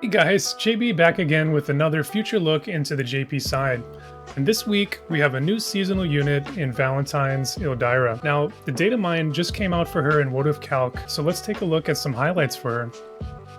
Hey guys, JB back again with another future look into the JP side. And this week, we have a new seasonal unit in Valentine's Ildyra. Now, the data mine just came out for her in WoTV Calc, so let's take a look at some highlights for her.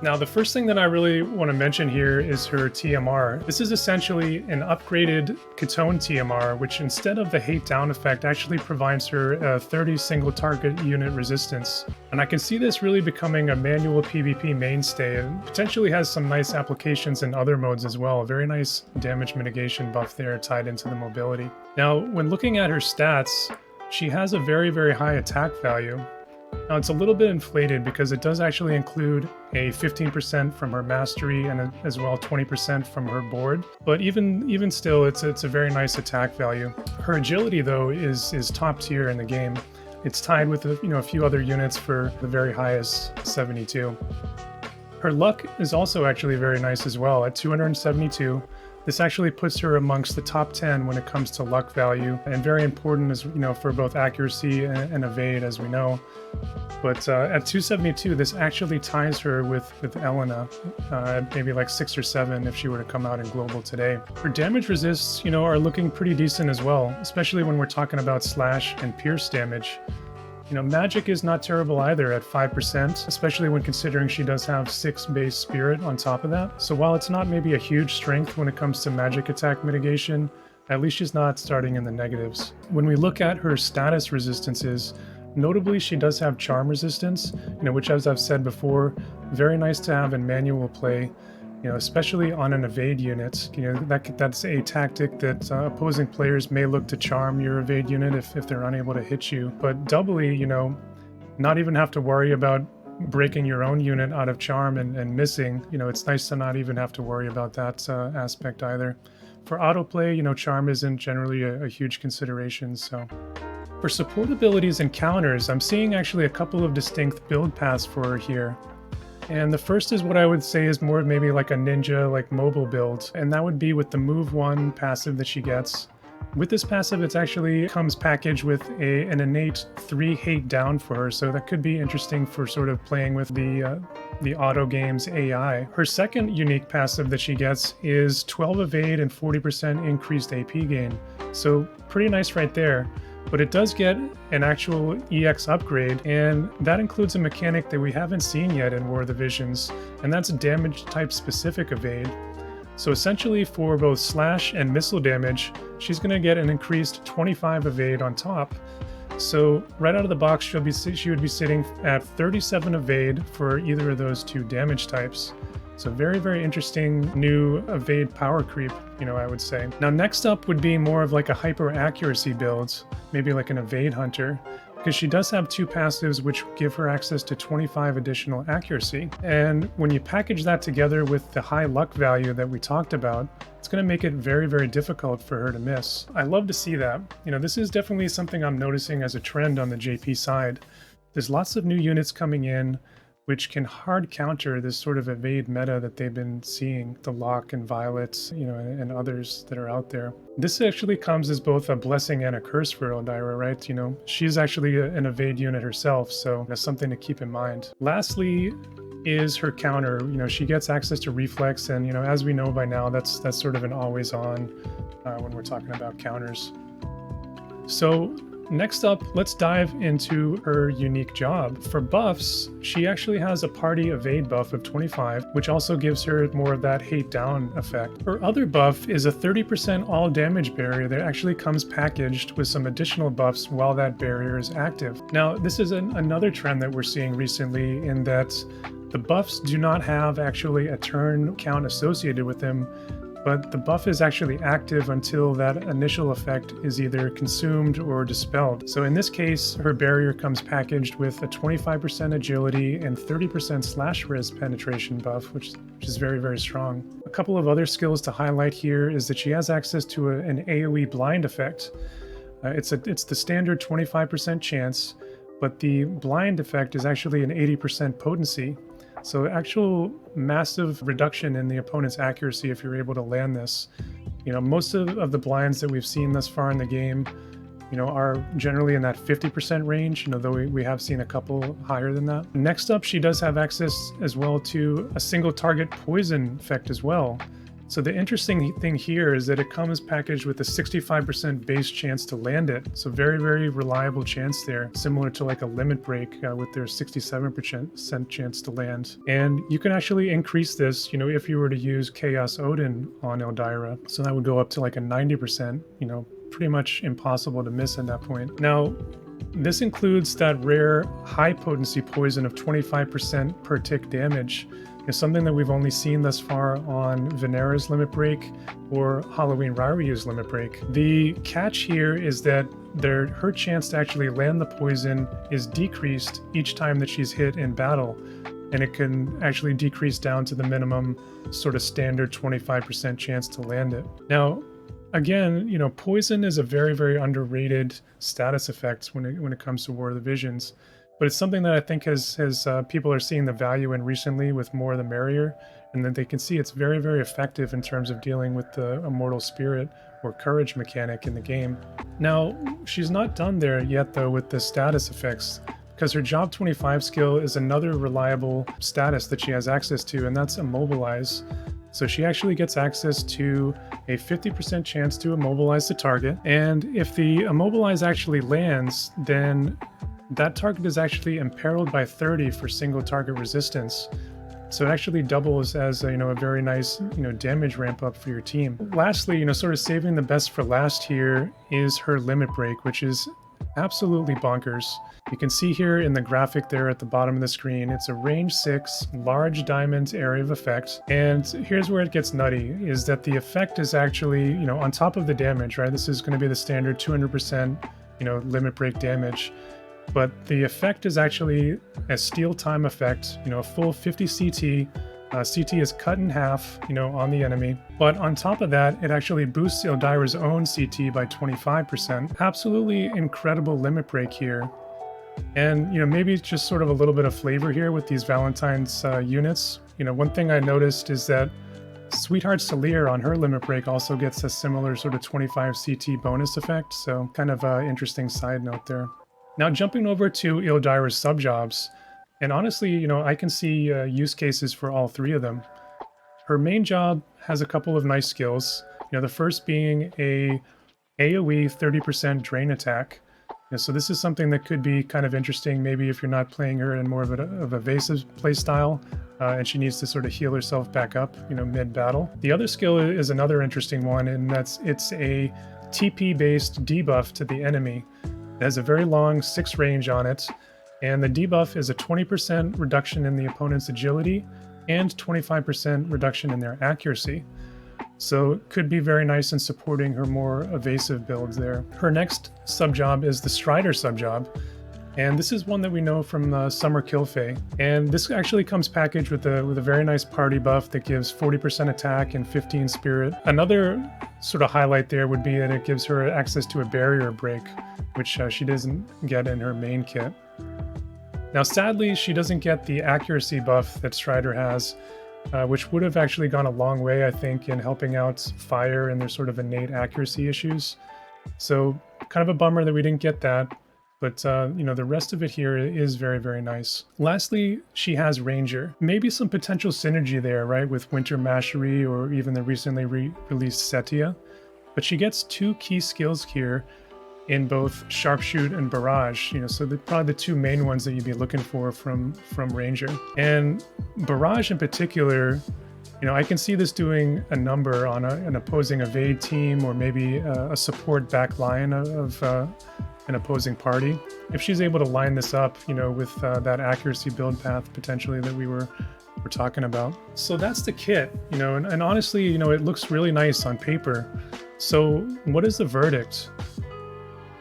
Now, the first thing that I really want to mention here is her TMR. This is essentially an upgraded ketone TMR, which instead of the hate down effect actually provides her a 30 single target unit resistance. And I can see this really becoming a manual PvP mainstay and potentially has some nice applications in other modes as well. A very nice damage mitigation buff there tied into the mobility. Now, when looking at her stats, she has a very, very high attack value. Now it's a little bit inflated because it does actually include a 15% from her mastery and as well 20% from her board. But even still, it's a very nice attack value. Her agility though is top tier in the game. It's tied with a few other units for the very highest 72. Her luck is also actually very nice as well at 272. This actually puts her amongst the top 10 when it comes to luck value, and very important as for both accuracy and evade, as we know. But at 272, this actually ties her with Elena, maybe like 6 or 7 if she were to come out in global today. Her damage resists, are looking pretty decent as well, especially when we're talking about slash and pierce damage. Magic is not terrible either at 5%, especially when considering she does have 6 base spirit on top of that. So while it's not maybe a huge strength when it comes to magic attack mitigation, at least she's not starting in the negatives. When we look at her status resistances, notably she does have charm resistance, which, as I've said before, very nice to have in manual play. Especially on an evade unit, that's a tactic that opposing players may look to charm your evade unit if they're unable to hit you. But doubly, not even have to worry about breaking your own unit out of charm and missing. It's nice to not even have to worry about that aspect either. For autoplay, charm isn't generally a huge consideration, so. For support abilities and counters, I'm seeing actually a couple of distinct build paths for her here. And the first is what I would say is more maybe like a ninja, like mobile build. And that would be with the move 1 passive that she gets. With this passive, it actually comes packaged with an innate 3 hate down for her. So that could be interesting for sort of playing with the auto game's AI. Her second unique passive that she gets is 12 evade and 40% increased AP gain. So pretty nice right there. But it does get an actual EX upgrade, and that includes a mechanic that we haven't seen yet in War of the Visions, and that's damage type specific evade. So essentially for both slash and missile damage, she's going to get an increased 25 evade on top. So right out of the box, she would be sitting at 37 evade for either of those 2 damage types. So very, very interesting new evade power creep, I would say. Now next up would be more of like a hyper accuracy build, maybe like an evade hunter, because she does have 2 passives which give her access to 25 additional accuracy. And when you package that together with the high luck value that we talked about, it's going to make it very, very difficult for her to miss. I love to see that. This is definitely something I'm noticing as a trend on the JP side. There's lots of new units coming in which can hard counter this sort of evade meta that they've been seeing, the Lock and Violets, and others that are out there. This actually comes as both a blessing and a curse for Ildyra, right? She's actually an evade unit herself, so that's something to keep in mind. Lastly is her counter. She gets access to reflex, and as we know by now, that's sort of an always on when we're talking about counters. So next up, let's dive into her unique job. For buffs, she actually has a party evade buff of 25, which also gives her more of that hate down effect. Her other buff is a 30% all damage barrier that actually comes packaged with some additional buffs while that barrier is active. Now, this is another trend that we're seeing recently in that the buffs do not have actually a turn count associated with them, but the buff is actually active until that initial effect is either consumed or dispelled. So in this case, her barrier comes packaged with a 25% agility and 30% slash res penetration buff, which is very, very strong. A couple of other skills to highlight here is that she has access to an AoE blind effect. It's the standard 25% chance, but the blind effect is actually an 80% potency. So actual massive reduction in the opponent's accuracy if you're able to land this. Most of the blinds that we've seen thus far in the game, are generally in that 50% range, though we have seen a couple higher than that. Next up, she does have access as well to a single target poison effect as well. So the interesting thing here is that it comes packaged with a 65% base chance to land it. So very, very reliable chance there, similar to like a limit break with their 67% chance to land. And you can actually increase this, if you were to use Chaos Odin on Ildyra. So that would go up to like a 90%, pretty much impossible to miss at that point. Now, this includes that rare high potency poison of 25% per tick damage. It's something that we've only seen thus far on Venera's limit break or Halloween Ryu's limit break. The catch here is that her chance to actually land the poison is decreased each time that she's hit in battle, and it can actually decrease down to the minimum sort of standard 25% chance to land it. Now, again, poison is a very, very underrated status effect when it comes to War of the Visions. But it's something that I think has people are seeing the value in recently, with more the merrier, and that they can see it's very, very effective in terms of dealing with the immortal spirit or courage mechanic in the game. Now, she's not done there yet though with the status effects, because her Job 25 skill is another reliable status that she has access to, and that's Immobilize. So she actually gets access to a 50% chance to immobilize the target, and if the Immobilize actually lands, then that target is actually imperiled by 30 for single target resistance. So it actually doubles as a very nice damage ramp up for your team. Lastly, sort of saving the best for last here is her limit break, which is absolutely bonkers. You can see here in the graphic there at the bottom of the screen, it's a range 6 large diamond area of effect. And here's where it gets nutty, is that the effect is actually, on top of the damage, right? This is going to be the standard 200% limit break damage. But the effect is actually a steal time effect, a full 50 CT. CT is cut in half, on the enemy. But on top of that, it actually boosts Ildyra's own CT by 25%. Absolutely incredible limit break here. And, maybe it's just sort of a little bit of flavor here with these Valentine's units. One thing I noticed is that Sweetheart Salir on her limit break also gets a similar sort of 25 CT bonus effect. So kind of an interesting side note there. Now jumping over to Ildyra's subjobs, and honestly, I can see use cases for all three of them. Her main job has a couple of nice skills. The first being a AoE 30% drain attack. So this is something that could be kind of interesting, maybe if you're not playing her in more of a evasive playstyle, and she needs to sort of heal herself back up, mid-battle. The other skill is another interesting one, and it's a TP-based debuff to the enemy. It has a very long 6 range on it, and the debuff is a 20% reduction in the opponent's agility and 25% reduction in their accuracy. So it could be very nice in supporting her more evasive builds there. Her next subjob is the Strider subjob, and this is one that we know from Summer Killfay. And this actually comes packaged with a very nice party buff that gives 40% attack and 15 spirit. Another sort of highlight there would be that it gives her access to a barrier break, which she doesn't get in her main kit. Now sadly, she doesn't get the accuracy buff that Strider has, which would have actually gone a long way, I think, in helping out Fire and their sort of innate accuracy issues. So kind of a bummer that we didn't get that, but the rest of it here is very, very nice. Lastly, she has Ranger. Maybe some potential synergy there, right, with Winter Mashery or even the recently released Setia. But she gets 2 key skills here in both Sharpshoot and Barrage, so they're probably the 2 main ones that you'd be looking for from Ranger. And Barrage in particular, I can see this doing a number on an opposing evade team, or maybe a support back line of an opposing party. If she's able to line this up, with that accuracy build path potentially that we're talking about. So that's the kit, and honestly, it looks really nice on paper. So what is the verdict?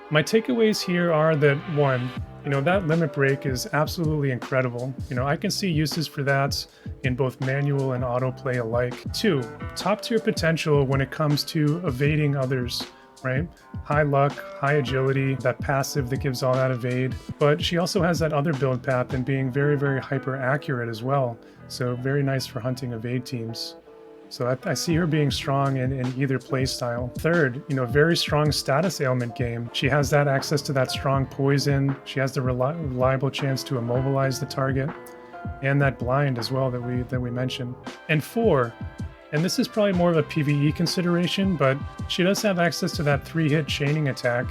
My takeaways here are that 1, that limit break is absolutely incredible. I can see uses for that in both manual and autoplay alike. 2, top tier potential when it comes to evading others, right? High luck, high agility, that passive that gives all that evade. But she also has that other build path and being very, very hyper accurate as well. So very nice for hunting evade teams. So I see her being strong in either playstyle. Third, very strong status ailment game. She has that access to that strong poison. She has the reliable chance to immobilize the target, and that blind as well that we mentioned. And 4, and this is probably more of a PvE consideration, but she does have access to that 3-hit chaining attack.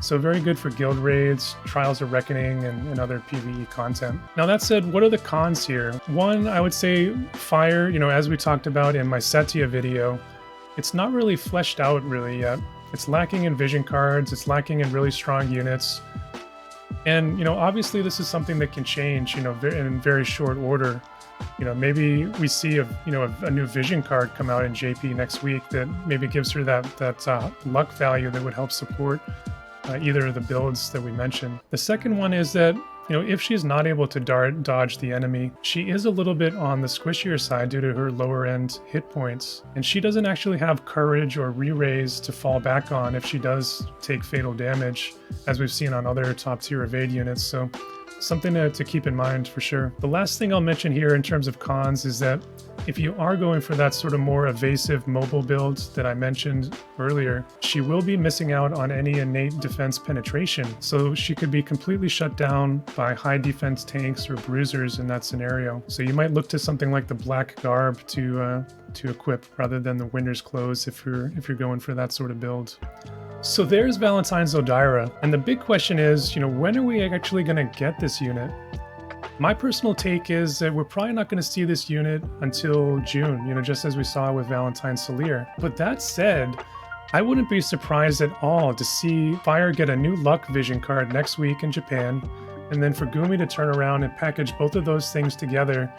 So very good for guild raids, Trials of Reckoning, and other PvE content. Now that said, what are the cons here? One, I would say fire, as we talked about in my Setia video, it's not really fleshed out really yet. It's lacking in vision cards, it's lacking in really strong units. And, obviously this is something that can change, in very short order. Maybe we see a new vision card come out in JP next week that maybe gives her that luck value that would help support either of the builds that we mentioned. The second one is that, if she's not able to dodge the enemy, she is a little bit on the squishier side due to her lower end hit points. And she doesn't actually have courage or re-raise to fall back on if she does take fatal damage, as we've seen on other top tier evade units. So something to keep in mind for sure. The last thing I'll mention here in terms of cons is that if you are going for that sort of more evasive mobile build that I mentioned earlier, she will be missing out on any innate defense penetration. So she could be completely shut down by high defense tanks or bruisers in that scenario. So you might look to something like the black garb to equip rather than the winter's clothes if you're going for that sort of build. So there's Valentine's Ildyra, and the big question is, when are we actually going to get this unit? My personal take is that we're probably not going to see this unit until June, just as we saw with Valentine's Solir. But that said, I wouldn't be surprised at all to see Fire get a new luck vision card next week in Japan, and then for Gumi to turn around and package both of those things together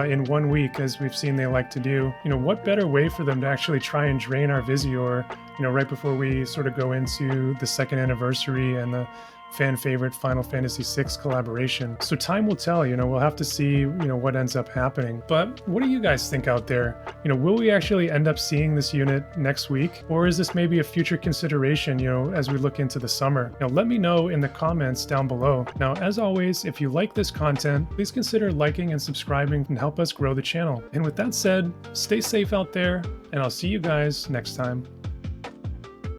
in 1 week, as we've seen they like to do. What better way for them to actually try and drain our visiore, right before we sort of go into the 2nd anniversary and the fan favorite Final Fantasy VI collaboration. So time will tell, we'll have to see, what ends up happening. But what do you guys think out there? Will we actually end up seeing this unit next week? Or is this maybe a future consideration, as we look into the summer? Let me know in the comments down below. Now, as always, if you like this content, please consider liking and subscribing and help us grow the channel. And with that said, stay safe out there, and I'll see you guys next time.